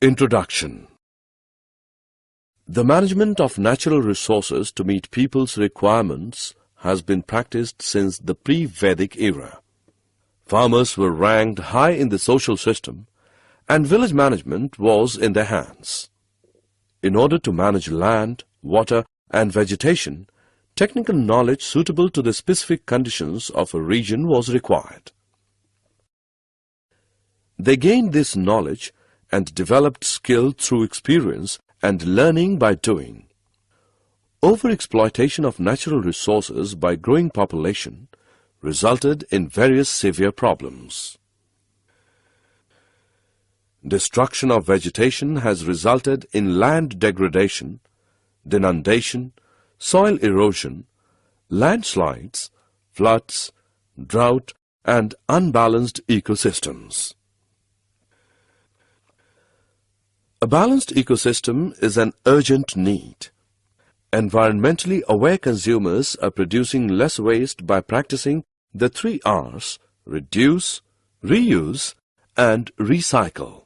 Introduction. The management of natural resources to meet people's requirements has been practiced since the pre-Vedic era. Farmers were ranked high in the social system, and village management was in their hands. In order to manage land, water, and vegetation, technical knowledge suitable to the specific conditions of a region was required. They gained this knowledge and developed skill through experience and learning by doing. Overexploitation of natural resources by growing population resulted in various severe problems. Destruction of vegetation has resulted in land degradation, denudation, soil erosion, landslides, floods, drought, and unbalanced ecosystems. A balanced ecosystem is an urgent need. Environmentally aware consumers are producing less waste by practicing the 3 R's: reduce, reuse, and recycle.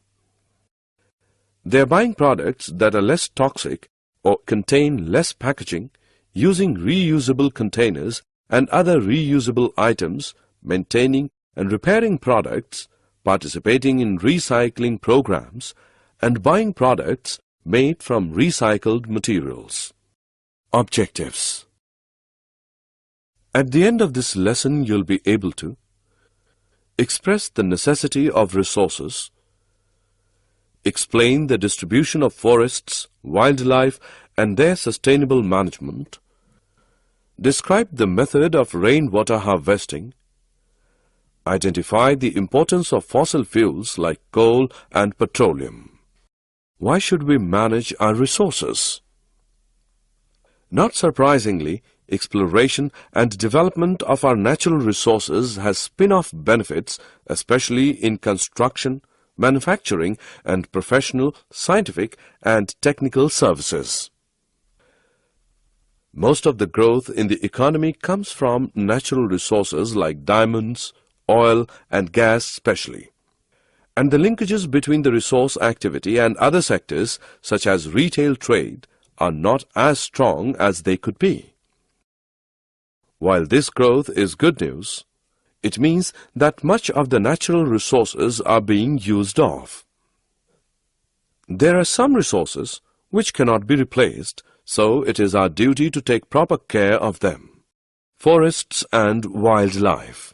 They are buying products that are less toxic or contain less packaging, using reusable containers and other reusable items, maintaining and repairing products, participating in recycling programs, and buying products made from recycled materials. Objectives. At the end of this lesson, you'll be able to express the necessity of resources, explain the distribution of forests, wildlife, and their sustainable management, describe the method of rainwater harvesting, identify the importance of fossil fuels like coal and petroleum. Why should we manage our resources? Not surprisingly, exploration and development of our natural resources has spin-off benefits, especially in construction, manufacturing, and professional, scientific, and technical services. Most of the growth in the economy comes from natural resources like diamonds, oil, and gas especially. And the linkages between the resource activity and other sectors, such as retail trade, are not as strong as they could be. While this growth is good news, it means that much of the natural resources are being used off. There are some resources which cannot be replaced, so it is our duty to take proper care of them. Forests and wildlife.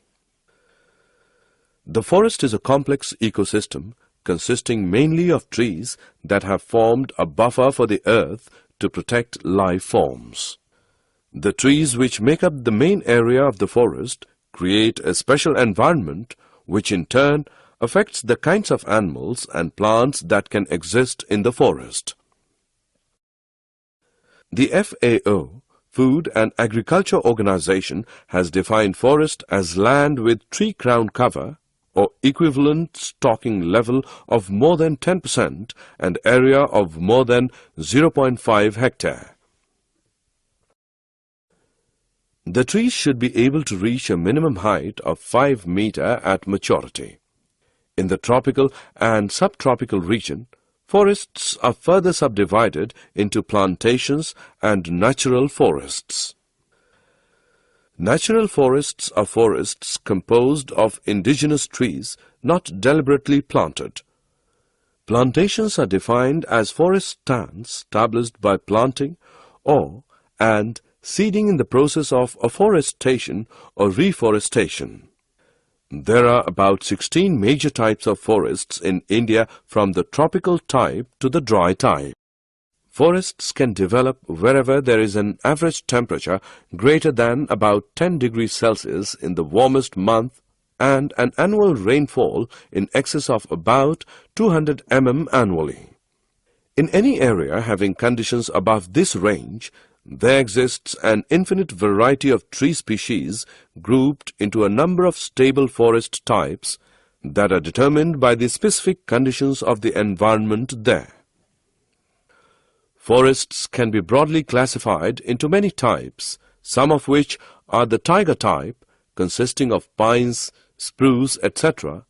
The forest is a complex ecosystem consisting mainly of trees that have formed a buffer for the earth to protect life forms. The trees which make up the main area of the forest create a special environment which in turn affects the kinds of animals and plants that can exist in the forest. The FAO, Food and Agriculture Organization, has defined forest as land with tree crown cover or equivalent stocking level of more than 10% and area of more than 0.5 hectare. The trees should be able to reach a minimum height of 5 meters at maturity. In the tropical and subtropical region, forests are further subdivided into plantations and natural forests. Natural forests are forests composed of indigenous trees not deliberately planted. Plantations are defined as forest stands established by planting and seeding in the process of afforestation or reforestation. There are about 16 major types of forests in India, from the tropical type to the dry type. Forests can develop wherever there is an average temperature greater than about 10 degrees Celsius in the warmest month and an annual rainfall in excess of about 200 mm annually. In any area having conditions above this range, there exists an infinite variety of tree species grouped into a number of stable forest types that are determined by the specific conditions of the environment there. Forests can be broadly classified into many types, some of which are the taiga type, consisting of pines, spruce, etc.,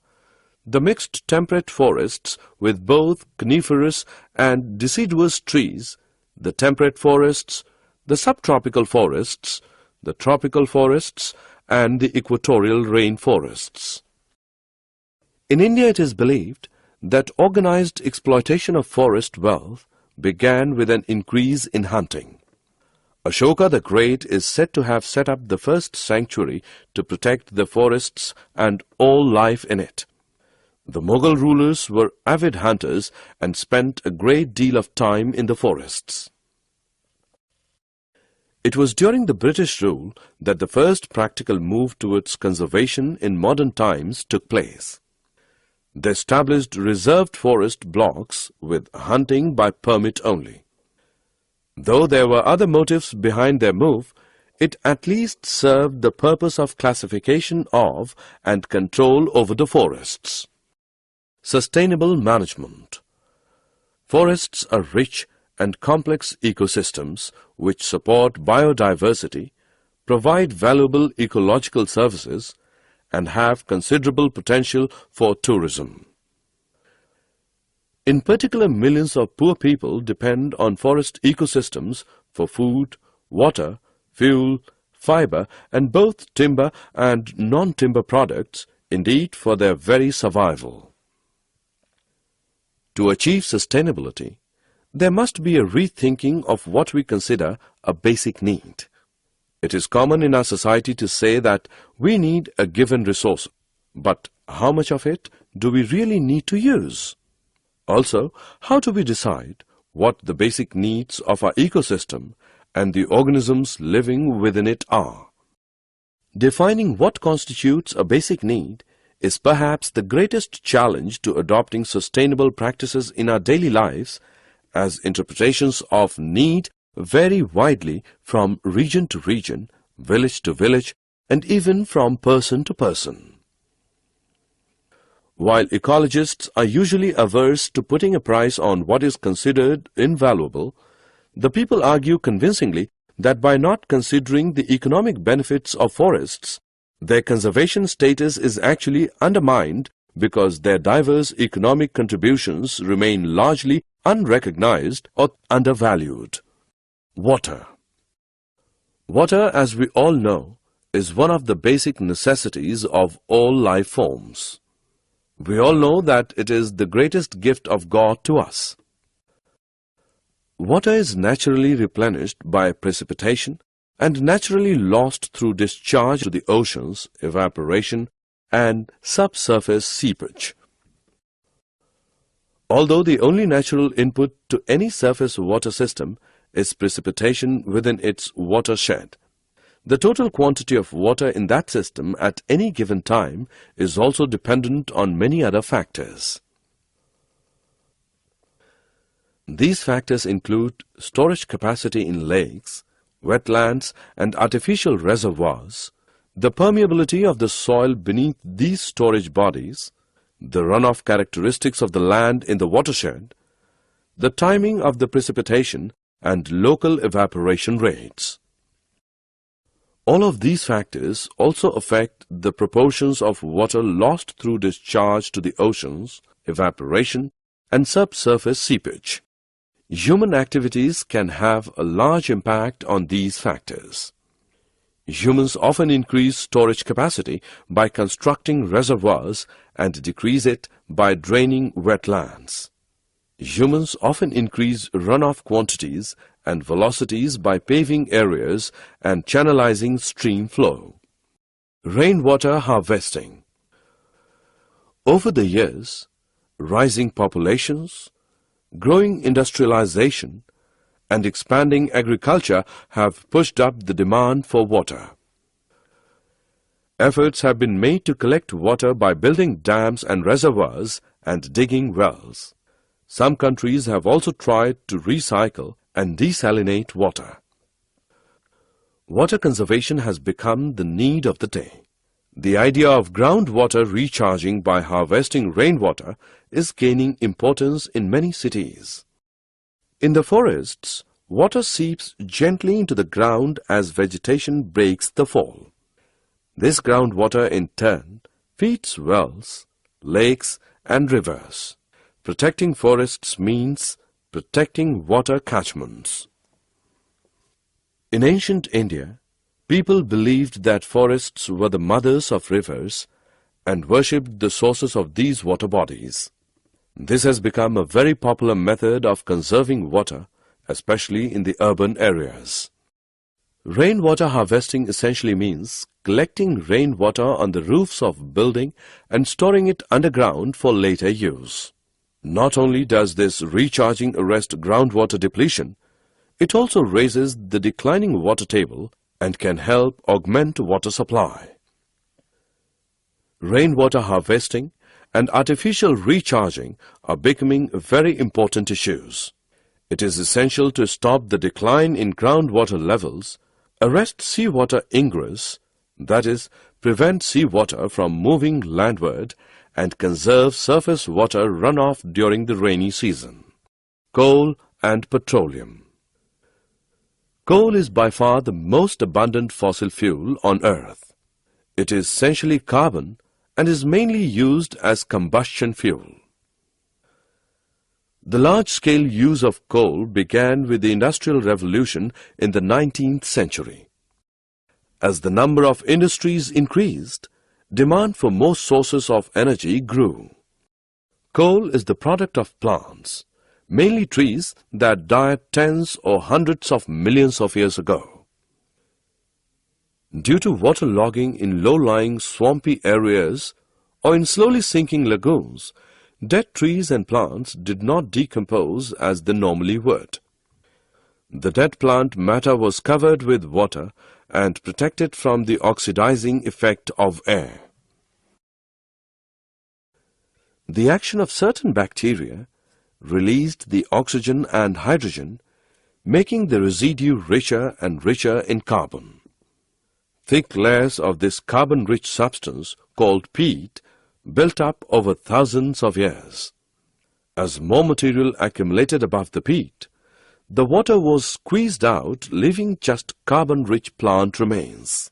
the mixed temperate forests with both coniferous and deciduous trees, the temperate forests, the subtropical forests, the tropical forests, and the equatorial rainforests. In India, it is believed that organized exploitation of forest wealth began with an increase in hunting. Ashoka the Great is said to have set up the first sanctuary to protect the forests and all life in it. The Mughal rulers were avid hunters and spent a great deal of time in the forests. It was during the British rule that the first practical move towards conservation in modern times took place. They established reserved forest blocks with hunting by permit only. Though there were other motives behind their move, it at least served the purpose of classification of and control over the forests. Sustainable management. Forests are rich and complex ecosystems which support biodiversity, provide valuable ecological services, and have considerable potential for tourism. In particular, millions of poor people depend on forest ecosystems for food, water, fuel, fiber, and both timber and non-timber products, indeed for their very survival. To achieve sustainability, there must be a rethinking of what we consider a basic need. It is common in our society to say that we need a given resource, but how much of it do we really need to use? Also, how do we decide what the basic needs of our ecosystem and the organisms living within it are? Defining what constitutes a basic need is perhaps the greatest challenge to adopting sustainable practices in our daily lives, as interpretations of need vary widely from region to region, village to village, and even from person to person. While ecologists are usually averse to putting a price on what is considered invaluable, the people argue convincingly that by not considering the economic benefits of forests, their conservation status is actually undermined because their diverse economic contributions remain largely unrecognized or undervalued. Water. Water, as we all know, is one of the basic necessities of all life forms. We all know that it is the greatest gift of God to us. Water is naturally replenished by precipitation and naturally lost through discharge to the oceans, evaporation, and subsurface seepage. Although the only natural input to any surface water system is precipitation within its watershed, the total quantity of water in that system at any given time is also dependent on many other factors. These factors include storage capacity in lakes, wetlands, and artificial reservoirs, the permeability of the soil beneath these storage bodies, the runoff characteristics of the land in the watershed, the timing of the precipitation, and local evaporation rates. All of these factors also affect the proportions of water lost through discharge to the oceans, evaporation, and subsurface seepage. Human activities can have a large impact on these factors. Humans often increase storage capacity by constructing reservoirs and decrease it by draining wetlands. Humans often increase runoff quantities and velocities by paving areas and channelizing stream flow. Rainwater harvesting. Over the years, rising populations, growing industrialization, and expanding agriculture have pushed up the demand for water. Efforts have been made to collect water by building dams and reservoirs and digging wells. Some countries have also tried to recycle and desalinate water. Water conservation has become the need of the day. The idea of groundwater recharging by harvesting rainwater is gaining importance in many cities. In the forests, water seeps gently into the ground as vegetation breaks the fall. This groundwater in turn feeds wells, lakes and rivers. Protecting forests means protecting water catchments. In ancient India, people believed that forests were the mothers of rivers and worshipped the sources of these water bodies. This has become a very popular method of conserving water, especially in the urban areas. Rainwater harvesting essentially means collecting rainwater on the roofs of building and storing it underground for later use. Not only does this recharging arrest groundwater depletion, it also raises the declining water table and can help augment water supply. Rainwater harvesting and artificial recharging are becoming very important issues. It is essential to stop the decline in groundwater levels, arrest seawater ingress, that is, prevent seawater from moving landward, and conserve surface water runoff during the rainy season. Coal and petroleum. Coal is by far the most abundant fossil fuel on Earth. It is essentially carbon and is mainly used as combustion fuel. The large-scale use of coal began with the Industrial Revolution in the 19th century. As the number of industries increased, demand for more sources of energy grew. Coal is the product of plants, mainly trees that died tens or hundreds of millions of years ago. Due to waterlogging in low-lying swampy areas or in slowly sinking lagoons, dead trees and plants did not decompose as they normally would. The dead plant matter was covered with water and protected from the oxidizing effect of air. The action of certain bacteria released the oxygen and hydrogen, making the residue richer and richer in carbon. Thick layers of this carbon-rich substance, called peat, built up over thousands of years. As more material accumulated above the peat, the water was squeezed out, leaving just carbon-rich plant remains.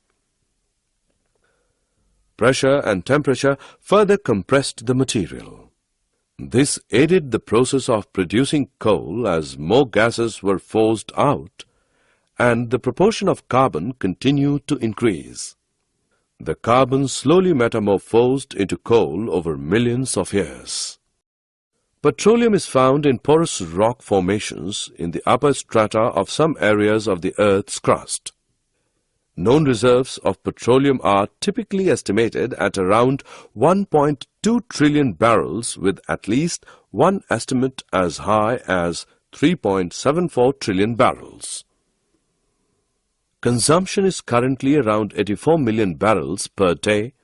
Pressure and temperature further compressed the material. This aided the process of producing coal as more gases were forced out, and the proportion of carbon continued to increase. The carbon slowly metamorphosed into coal over millions of years. Petroleum is found in porous rock formations in the upper strata of some areas of the Earth's crust. Known reserves of petroleum are typically estimated at around 1.2 trillion barrels, with at least one estimate as high as 3.74 trillion barrels. Consumption is currently around 84 million barrels per day,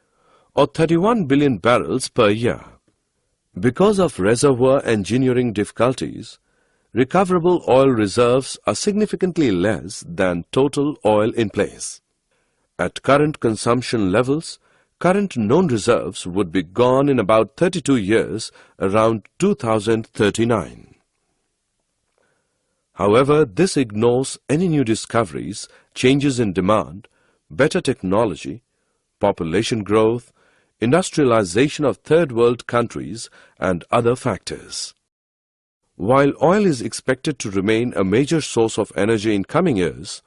or 31 billion barrels per year. Because of reservoir engineering difficulties, recoverable oil reserves are significantly less than total oil in place. At current consumption levels, current known reserves would be gone in about 32 years, around 2039. However, this ignores any new discoveries, changes in demand, better technology, population growth, industrialization of third world countries, and other factors. While oil is expected to remain a major source of energy in coming years,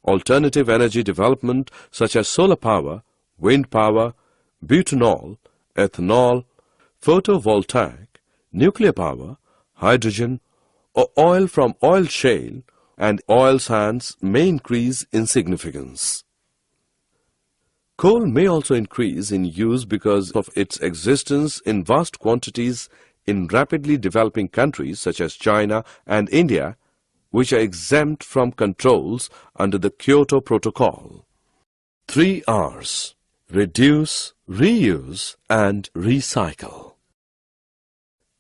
alternative energy development such as solar power, wind power, butanol, ethanol, photovoltaic, nuclear power, hydrogen, or oil from oil shale and oil sands may increase in significance. Coal may also increase in use because of its existence in vast quantities in rapidly developing countries such as China and India, which are exempt from controls under the Kyoto Protocol. 3 R's: reduce, reuse, and recycle.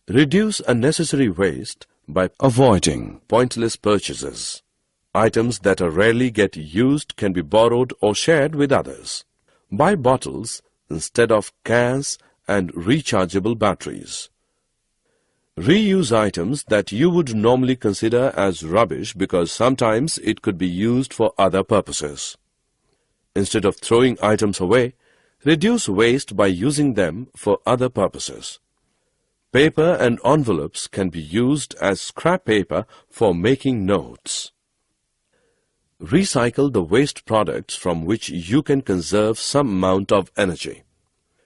Reduce unnecessary waste by avoiding pointless purchases. Items that are rarely get used can be borrowed or shared with others. Buy bottles instead of cans and rechargeable batteries. Reuse items that you would normally consider as rubbish because sometimes it could be used for other purposes. Instead of throwing items away, reduce waste by using them for other purposes. Paper and envelopes can be used as scrap paper for making notes. Recycle the waste products from which you can conserve some amount of energy.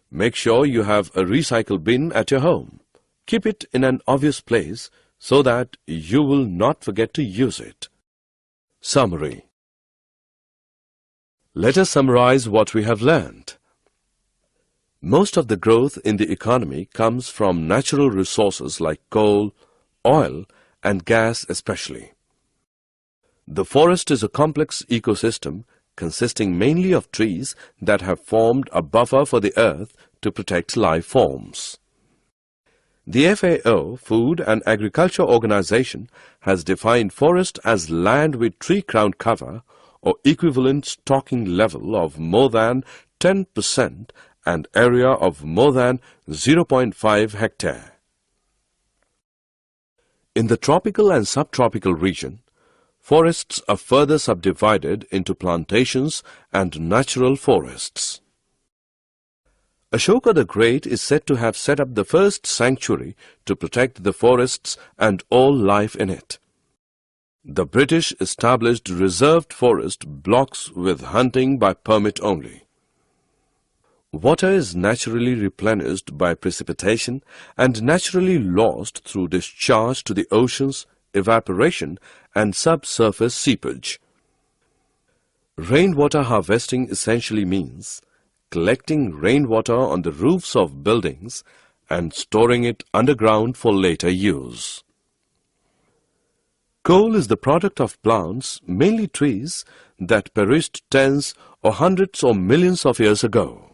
Make sure you have a recycle bin at your home. Keep it in an obvious place so that you will not forget to use it. Summary. Let us summarize what we have learned. Most of the growth in the economy comes from natural resources like coal, oil, and gas especially. The forest is a complex ecosystem consisting mainly of trees that have formed a buffer for the earth to protect life forms. The FAO, Food and Agriculture Organization, has defined forest as land with tree crown cover or equivalent stocking level of more than 10% and area of more than 0.5 hectare. In the tropical and subtropical region, forests are further subdivided into plantations and natural forests. Ashoka the Great is said to have set up the first sanctuary to protect the forests and all life in it. The British established reserved forest blocks with hunting by permit only. Water is naturally replenished by precipitation and naturally lost through discharge to the oceans, evaporation, and subsurface seepage. Rainwater harvesting essentially means collecting rainwater on the roofs of buildings and storing it underground for later use. Coal is the product of plants, mainly trees, that perished tens or hundreds or millions of years ago.